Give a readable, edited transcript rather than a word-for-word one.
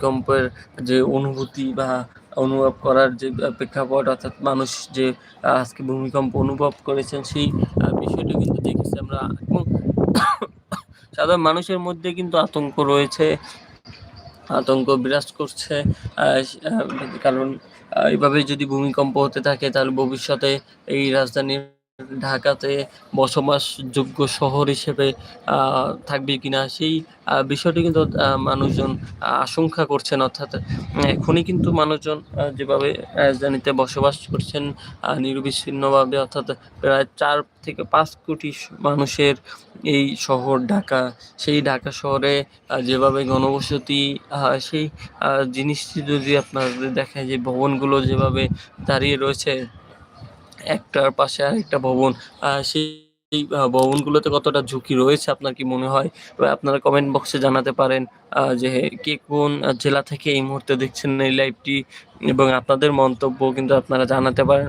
ভূমিকম্পের যে অনুভূতি বা অনুভব করার যে প্রেক্ষাপট, অর্থাৎ মানুষ যে আজকে ভূমিকম্প অনুভব করেছেন সেই বিষয়টি কিন্তু দেখেছি আমরা। এবং সাধারণ মানুষের মধ্যে কিন্তু আতঙ্ক রয়েছে, আতঙ্ক বিরাজ করছে। কারণ এইভাবে যদি ভূমিকম্প হতে থাকে তাহলে ভবিষ্যতে এই রাজধানী ঢাকাতে বসবাসযোগ্য শহর হিসেবে থাকবে কিনা সেই বিষয়টি কিন্তু মানুষজন আশঙ্কা করছেন। অর্থাৎ এখনই কিন্তু মানুষজন যেভাবে রাজধানীতে বসবাস করছেন নিরবিচ্ছিন্নভাবে, অর্থাৎ প্রায় 4 থেকে 5 কোটি মানুষের এই শহর ঢাকা, সেই ঢাকা শহরে যেভাবে ঘনবসতি সেই জিনিসটি যদি আপনাদের দেখায় যে ভবনগুলো যেভাবে দাঁড়িয়ে রয়েছে একটার পাশে আরেকটা ভবন, সেই ভবনগুলোতে কতটা ঝুঁকি রয়েছে আপনার কি মনে হয়? আপনারা কমেন্ট বক্সে জানাতে পারেন যে কে কোন জেলা থেকে এই মুহূর্তে দেখছেন এই লাইভটি, এবং আপনাদের মন্তব্য কিন্তু আপনারা জানাতে পারেন।